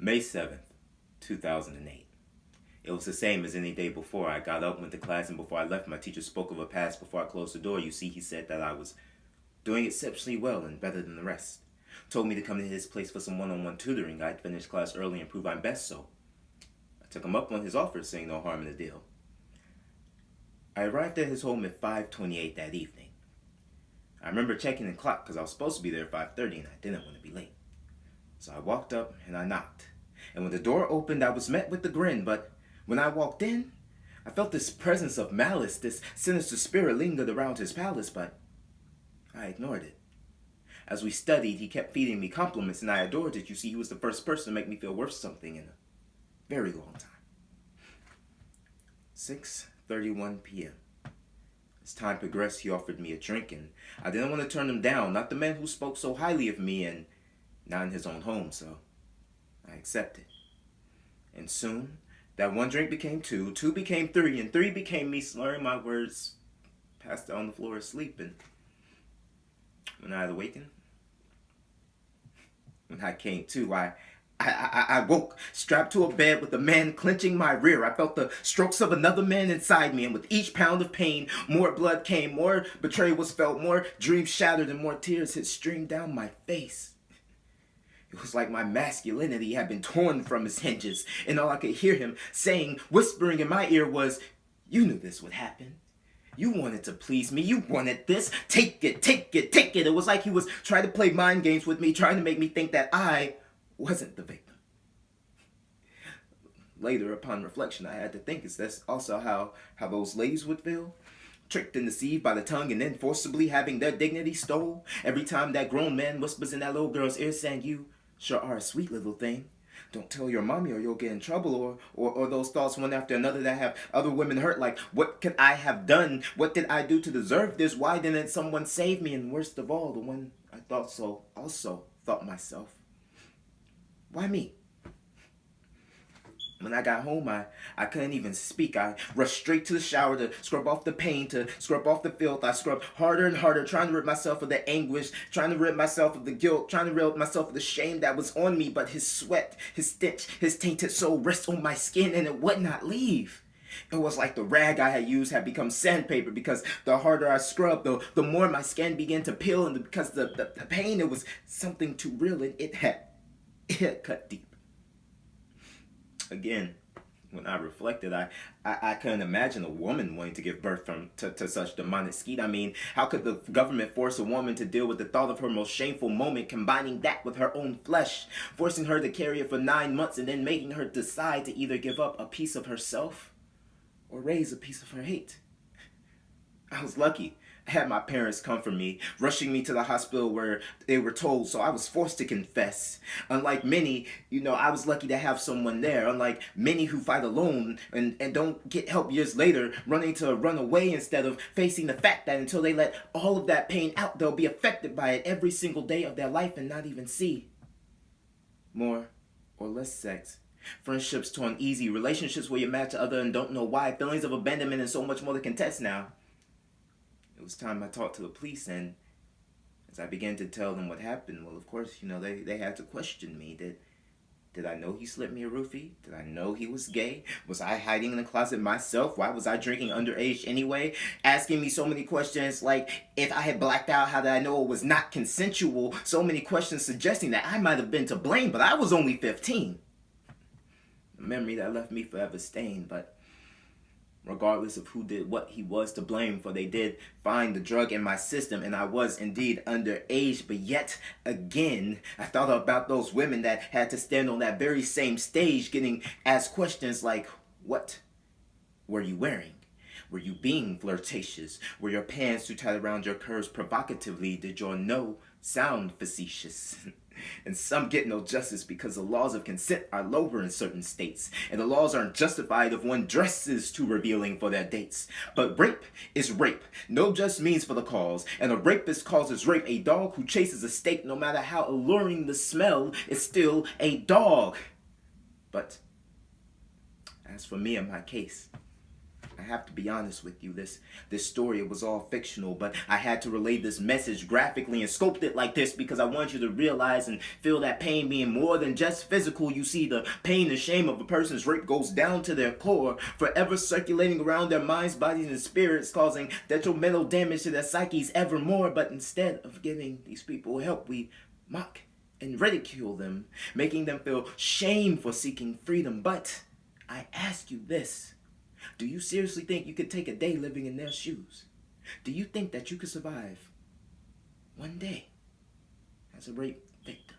May 7th, 2008. It was the same as any day before. I got up, went to class, and before I left, my teacher spoke of a past before I closed the door. You see, he said that I was doing exceptionally well and better than the rest. Told me to come to his place for some one-on-one tutoring. I'd finished class early and prove I'm best, so I took him up on his offer, saying no harm in the deal. I arrived at his home at 5:28 that evening. I remember checking the clock because I was supposed to be there at 5:30 and I didn't want to be late. So I walked up and I knocked. And when the door opened, I was met with a grin, but when I walked in, I felt this presence of malice, this sinister spirit lingered around his palace, but I ignored it. As we studied, he kept feeding me compliments and I adored it. You see, he was the first person to make me feel worth something in a very long time. 6:31 p.m. As time progressed, he offered me a drink, and I didn't want to turn him down, not the man who spoke so highly of me, and not in his own home, so I accepted. And soon, that one drink became two, two became three, and three became me slurring my words, passed out on the floor asleep, and when I had awakened, when I came to, I woke, strapped to a bed with a man clenching my rear. I felt the strokes of another man inside me, and with each pound of pain, more blood came, more betrayal was felt, more dreams shattered, and more tears had streamed down my face. It was like my masculinity had been torn from its hinges, and all I could hear him saying, whispering in my ear was, "You knew this would happen. You wanted to please me. You wanted this. Take it, take it, take it." It was like he was trying to play mind games with me, trying to make me think that I wasn't the victim. Later, upon reflection, I had to think, is that also how those ladies would feel? Tricked and deceived by the tongue and then forcibly having their dignity stole? Every time that grown man whispers in that little girl's ear saying, "You sure are a sweet little thing. Don't tell your mommy or you'll get in trouble," or those thoughts one after another that have other women hurt, like, what could I have done? What did I do to deserve this? Why didn't someone save me? And worst of all, the one I thought so also thought myself, why me? When I got home, I couldn't even speak. I rushed straight to the shower to scrub off the pain, to scrub off the filth. I scrubbed harder and harder, trying to rid myself of the anguish, trying to rid myself of the guilt, trying to rid myself of the shame that was on me. But his sweat, his stench, his tainted soul rests on my skin, and it would not leave. It was like the rag I had used had become sandpaper, because the harder I scrubbed, the more my skin began to peel, and because the pain, it was something too real, and it had cut deep. Again, when I reflected, I couldn't imagine a woman wanting to give birth to such demonic skeet. I mean, how could the government force a woman to deal with the thought of her most shameful moment, combining that with her own flesh, forcing her to carry it for 9 months, and then making her decide to either give up a piece of herself or raise a piece of her hate? I was lucky. I had my parents come for me, rushing me to the hospital where they were told, so I was forced to confess. Unlike many, I was lucky to have someone there. Unlike many who fight alone and don't get help years later, running to run away instead of facing the fact that until they let all of that pain out, they'll be affected by it every single day of their life and not even see more or less sex. Friendships torn easy, relationships where you're mad to other and don't know why, feelings of abandonment, and so much more to contest now. It was time I talked to the police, and as I began to tell them what happened, well, of course, they had to question me. Did I know he slipped me a roofie? Did I know he was gay? Was I hiding in the closet myself? Why was I drinking underage anyway? Asking me so many questions, like, if I had blacked out, how did I know it was not consensual? So many questions suggesting that I might have been to blame, but I was only 15. A memory that left me forever stained, but regardless of who did what, he was to blame, for they did find the drug in my system, and I was indeed underage. But yet again, I thought about those women that had to stand on that very same stage getting asked questions like, what were you wearing? Were you being flirtatious? Were your pants too tight around your curves provocatively? Did your no sound facetious? And some get no justice because the laws of consent are lower in certain states, and the laws aren't justified if one dresses too revealing for their dates. But rape is rape. No just means for the cause, and a rapist causes rape. A dog who chases a steak, no matter how alluring the smell, is still a dog. But as for me and my case, I have to be honest with you. This story, it was all fictional, but I had to relay this message graphically and scoped it like this because I want you to realize and feel that pain being more than just physical. You see, the pain and shame of a person's rape goes down to their core, forever circulating around their minds, bodies, and spirits, causing detrimental damage to their psyches evermore. But instead of giving these people help, we mock and ridicule them, making them feel shame for seeking freedom. But I ask you this. Do you seriously think you could take a day living in their shoes? Do you think that you could survive one day as a rape victim?